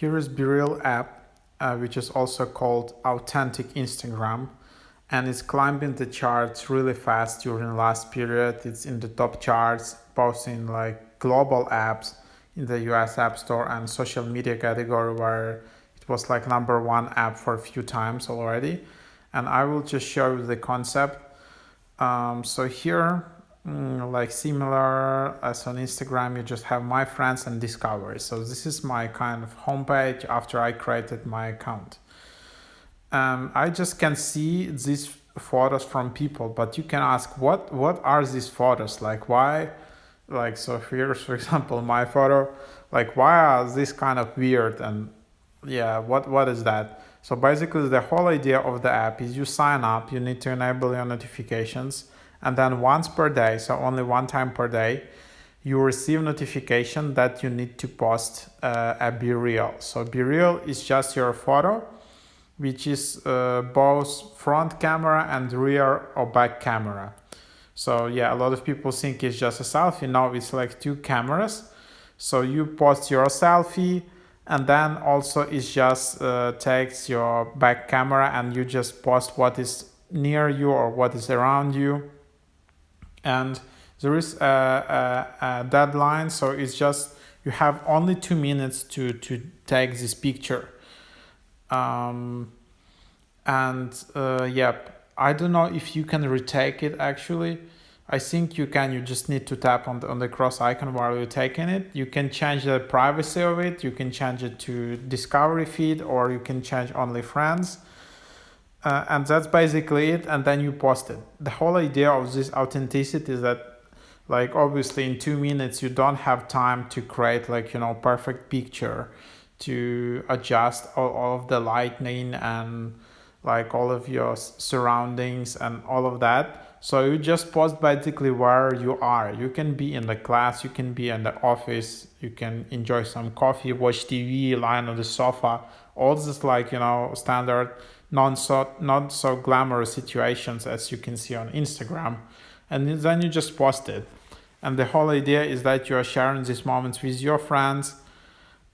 Here is BeReal app, which is also called Authentic Instagram, and it's climbing the charts really fast during the last period. It's in the top charts, both in like global apps in the US App Store and social media category, where it was like #1 app for a few times already. And I will just show you the concept. So here, like similar as on Instagram, you just have my friends and discovery. So this is my kind of homepage after I created my account. I just can see these photos from people, but you can ask what are these photos, like why, like, so here's for example my photo, like why are this kind of weird, and yeah, what is that? So basically the whole idea of the app is you sign up, you need to enable your notifications, and then once per day, so only one time per day, you receive notification that you need to post a BeReal. So BeReal is just your photo, which is both front camera and rear or back camera. So yeah, a lot of people think it's just a selfie. No, it's like two cameras. So you post your selfie, and then also it just takes your back camera and you just post what is near you or what is around you. And there is a deadline, so it's just you have only 2 minutes to take this picture. Yep, I don't know if you can retake it actually. I think you can. You just need to tap on the cross icon while you're taking it. You can change the privacy of it. You can change it to discovery feed, or you can change only friends. And that's basically it. And then you post it. The whole idea of this authenticity is that, like, obviously in 2 minutes you don't have time to create like, perfect picture, to adjust all of the lighting and like all of your surroundings and all of that. So you just post basically where you are. You can be in the class, you can be in the office, you can enjoy some coffee, watch TV, lie on the sofa, all this like, standard not so glamorous situations as you can see on Instagram. And then you just post it. And the whole idea is that you are sharing these moments with your friends,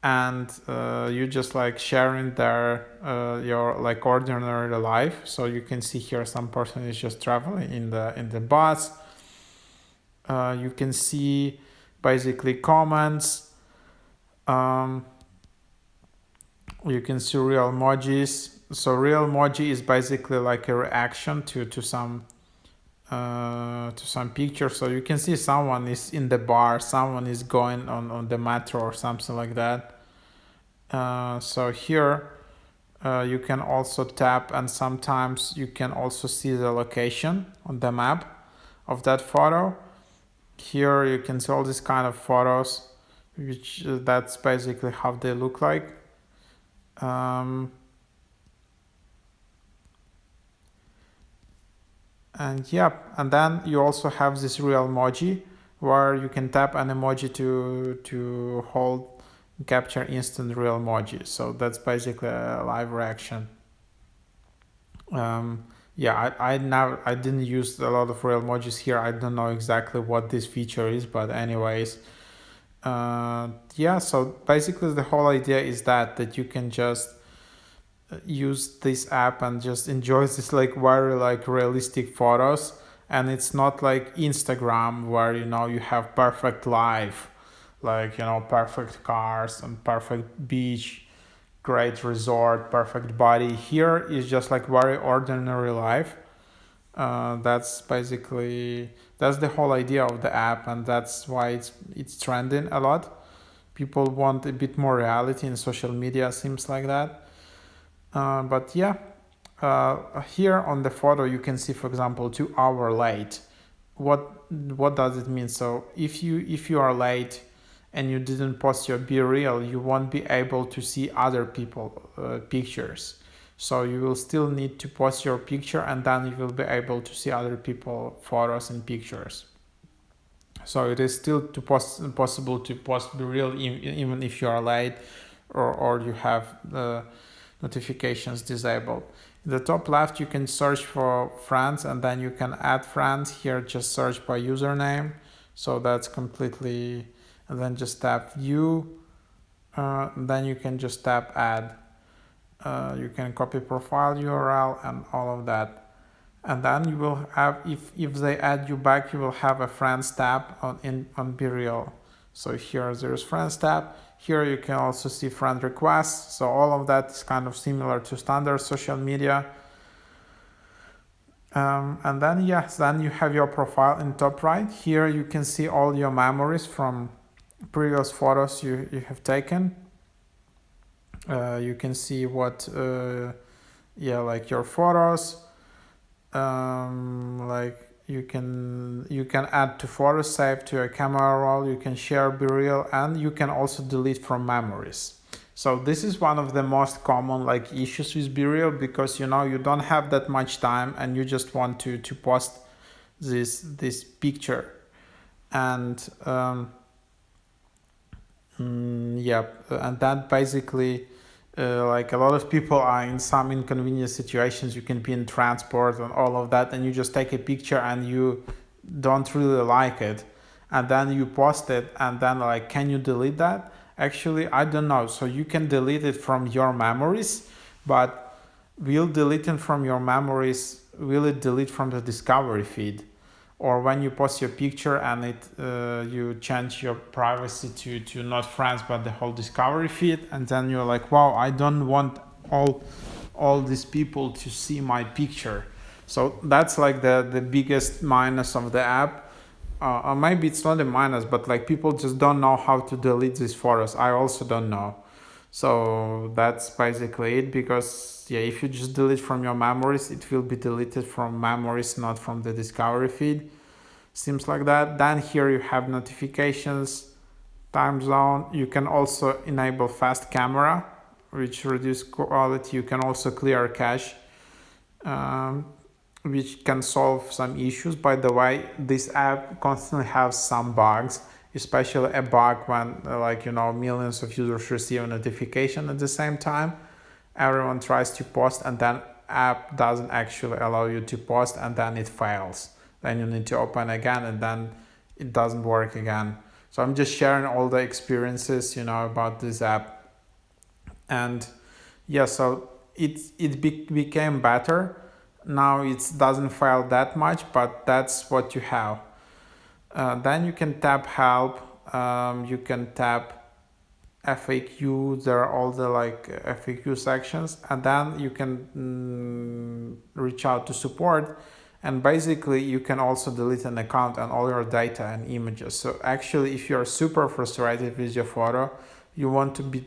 and you just like sharing your like ordinary life. So you can see here some person is just traveling in the bus. You can see basically comments. You can see real emojis. So real emoji is basically like a reaction to some picture. So you can see someone is in the bar, someone is going on the metro or something like that. So here you can also tap, and sometimes you can also see the location on the map of that photo. Here you can see all these kind of photos, which that's basically how they look like. And yep, and then you also have this real emoji, where you can tap an emoji to hold capture instant real emoji. So that's basically a live reaction. I didn't use a lot of real emojis here. I don't know exactly what this feature is, but anyways, so basically the whole idea is that you can just use this app and just enjoy this like very like realistic photos. And it's not like Instagram where you have perfect life, like perfect cars and perfect beach, great resort, perfect body. Here is just like very ordinary life. That's the whole idea of the app, and that's why it's trending a lot. People want a bit more reality in social media, seems like that. Here on the photo you can see, for example, 2 hour late. What does it mean? So if you are late and you didn't post your BeReal, you won't be able to see other people pictures. So you will still need to post your picture, and then you will be able to see other people photos and pictures. So it is still possible to post BeReal even if you are late or you have the notifications disabled. In the top left you can search for friends, and then you can add friends. Here just search by username. So that's completely, and then just tap view. then you can just tap add. You can copy profile URL and all of that. And then you will have, if they add you back, you will have a friends tab on BeReal. So here there's friends tab. Here you can also see friend requests. So all of that is kind of similar to standard social media. And then then you have your profile in top right. Here you can see all your memories from previous photos you have taken. You can see what, like your photos. Like you can add to photos, save to a camera roll, you can share BeReal, and you can also delete from memories. So this is one of the most common like issues with BeReal, because you don't have that much time and you just want to post this picture, and and that basically like a lot of people are in some inconvenient situations. You can be in transport and all of that, and you just take a picture and you don't really like it, and then you post it, and then like, can you delete that? Actually, I don't know. So you can delete it from your memories, but will deleting from your memories, will it delete from the discovery feed? Or when you post your picture and you change your privacy to not friends but the whole discovery feed, and then you're like, wow, I don't want all these people to see my picture. So that's like the biggest minus of the app. Or maybe it's not a minus, but like people just don't know how to delete these photos. I also don't know. So that's basically it, because if you just delete from your memories, it will be deleted from memories, not from the discovery feed. Seems like that. Then here you have notifications, time zone. You can also enable fast camera, which reduce quality. You can also clear cache, which can solve some issues. By the way, this app constantly has some bugs, especially a bug when millions of users receive a notification at the same time. Everyone tries to post, and then app doesn't actually allow you to post, and then it fails. Then you need to open again, and then it doesn't work again. So I'm just sharing all the experiences about this app. And so it became better. Now it doesn't fail that much, but that's what you have. Then you can tap help. You can tap FAQ. There are all the FAQ sections, and then you can reach out to support. And basically you can also delete an account and all your data and images. So actually, if you're super frustrated with your photo, you want to be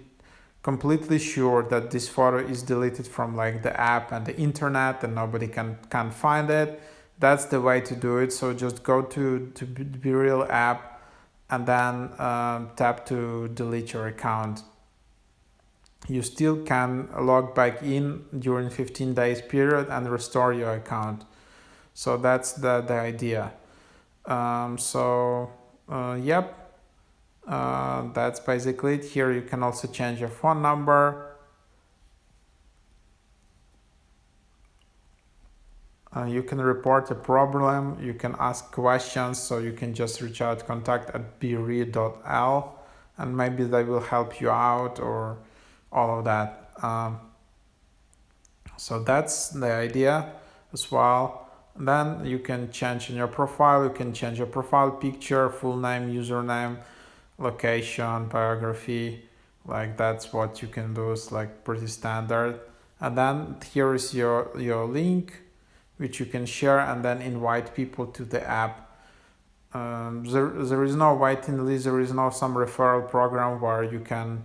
completely sure that this photo is deleted from the app and the internet, and nobody can find it. That's the way to do it. So just go to BeReal app, and then tap to delete your account. You still can log back in during 15 days period and restore your account. So that's the idea. That's basically it. Here you can also change your phone number. You can report a problem. You can ask questions. So you can just reach out, contact@bereal.l, and maybe they will help you out, or all of that. So that's the idea as well. Then you can change in your profile. You can change your profile picture, full name, username, location, biography. That's what you can do. It's pretty standard. And then here is your link, which you can share and then invite people to the app. There is no waiting list. There is no some referral program where you can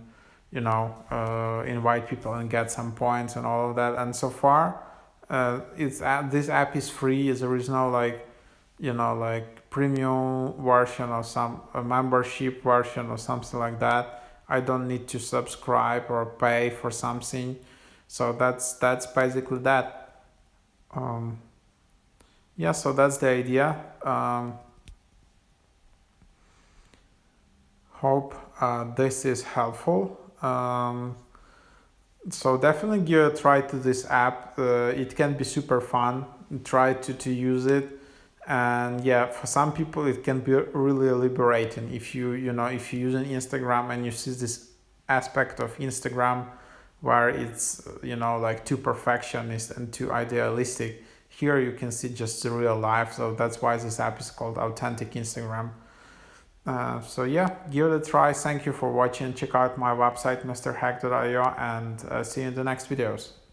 invite people and get some points and all of that. And so far, this app is free. There is no premium version or some membership version or something like that. I don't need to subscribe or pay for something. So that's basically that. So that's the idea. Hope this is helpful. So definitely give a try to this app. It can be super fun. Try to use it, and for some people it can be really liberating. If you if you use an Instagram and you see this aspect of Instagram where it's, you know, like too perfectionist and too idealistic. Here you can see just the real life, so that's why this app is called Authentic Instagram. So yeah, give it a try. Thank you for watching. Check out my website mrhack.io, and see you in the next videos.